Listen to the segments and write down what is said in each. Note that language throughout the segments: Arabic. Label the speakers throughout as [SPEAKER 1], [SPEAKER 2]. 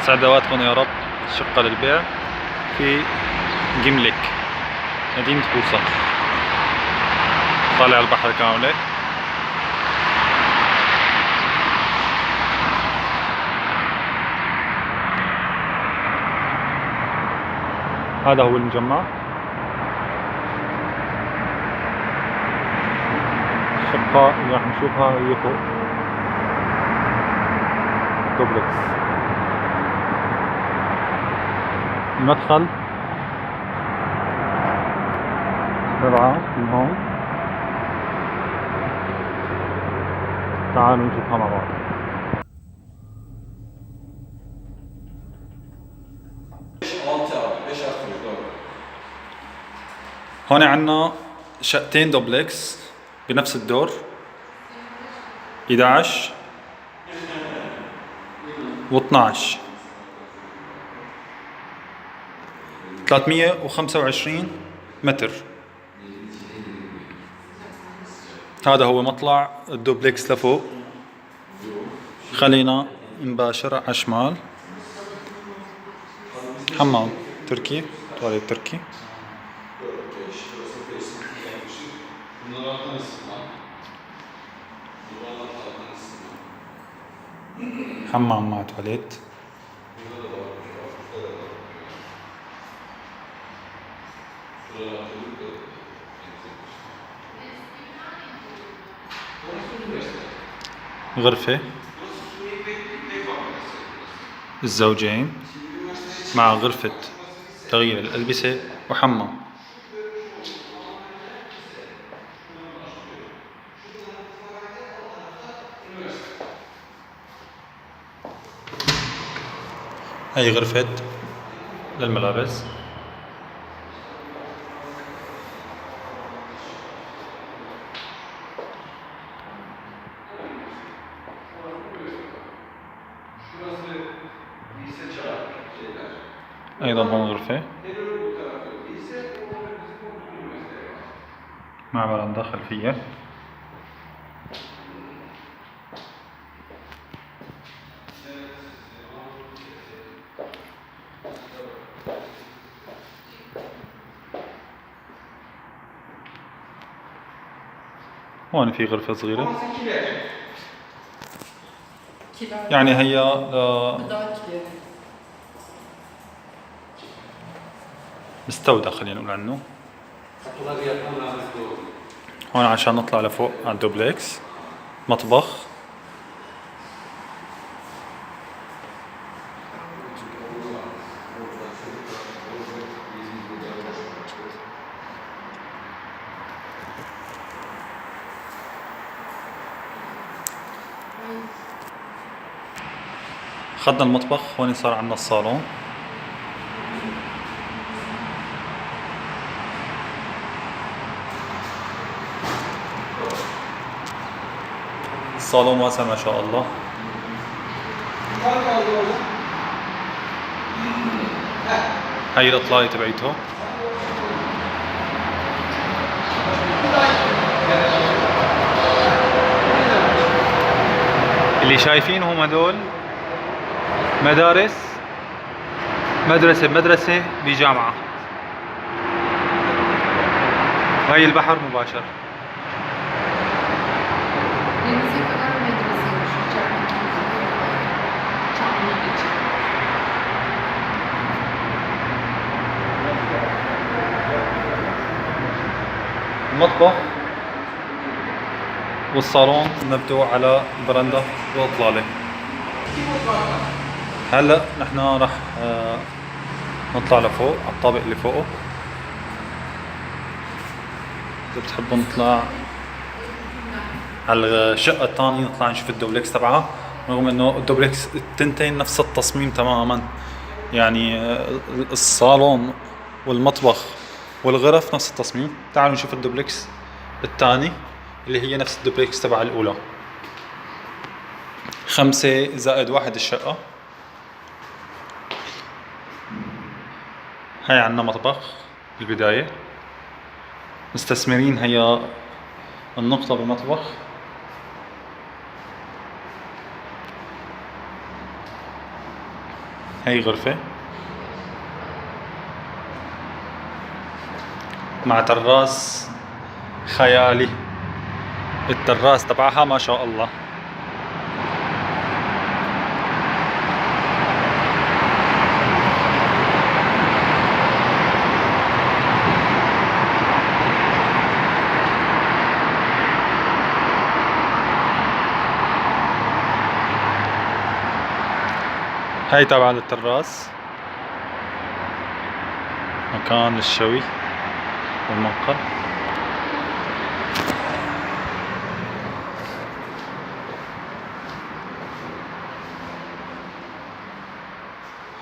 [SPEAKER 1] سعدواتكم يا رب. شقة للبيع في جملك مدينة بوصة، طالع على البحر كاملة. هذا هو المجمع. الشقة اللي راح نشوفها هي فوق دوبلكس. المدخل 7 من هون. تعالوا نشوفها مع بعض. هون عنا شقتين دوبلكس بنفس الدور، 11 و12، 325 متر. هذا هو مطلع الدوبلكس لفوق. خلينا نباشر على الشمال. حمام تركي، تواليت تركي. حمام مع تواليت. غرفة الزوجين مع غرفة تغيير الألبسة وحمام. هاي غرفة للملابس. أيضا هون غرفة مع برندة خلفية. هون في غرفة صغيرة، يعني هي مستودع خلينا نقول عنه. هون عشان نطلع لفوق على الدوبلكس مطبخ. خدنا المطبخ، هون صار عندنا الصالون. الصالون واسع ما شاء الله. هاي الإطلالة تبعيته. اللي شايفينهم هدول مدارس، مدرسة بجامعة. هاي البحر مباشر. المطبخ والصالون مبدوع على برندة وإطلالة. هلا نحن راح نطلع لفوق على الطابق اللي فوقه. إذا بتحبوا نطلع على الشقة الثانية، نطلع نشوف الدوبلكس تبعها، رغم انه الدوبلكس التنتين نفس التصميم تماما، يعني الصالون والمطبخ والغرف نفس التصميم. تعالوا نشوف الدوبلكس الثاني اللي هي نفس الدوبلكس تبع الأولى. 5+1 الشقة. هاي عنا مطبخ بالبداية، مستثمرين هي النقطة بالمطبخ. هي غرفة مع تراس خيالي. التراس تبعها ما شاء الله. هاي تبع التراس، مكان الشوي والمنقل.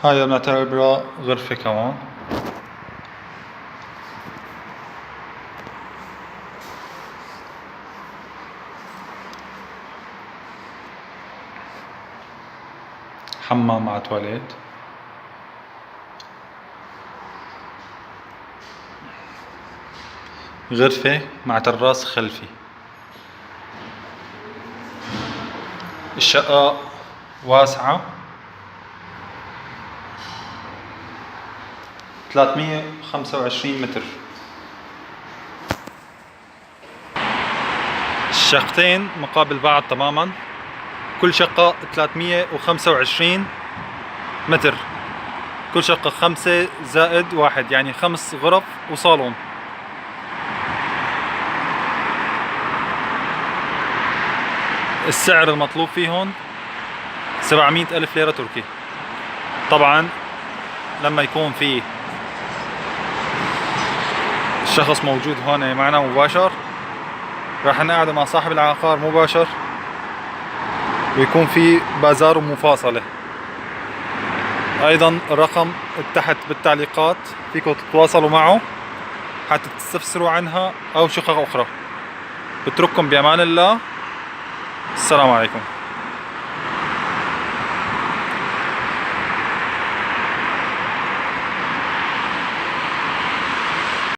[SPEAKER 1] هاي بنعتبرها غرفة كمان. حمام مع تواليت. غرفة مع تراس خلفي. الشقة واسعة، 325 متر. الشقتين مقابل بعض تماما، كل شقة 325 متر، كل شقة 5 زائد 1 يعني 5 غرف وصالون. السعر المطلوب فيهن 700 ألف ليرة تركي. طبعا لما يكون في الشخص موجود هون معنا مباشر، راح نقعد مع صاحب العقار مباشر، ويكون في بازار ومفاصلة. ايضا الرقم تحت بالتعليقات، فيكم تتواصلوا معه حتى تستفسروا عنها او شقق اخرى. بترككم بامان الله. السلام عليكم.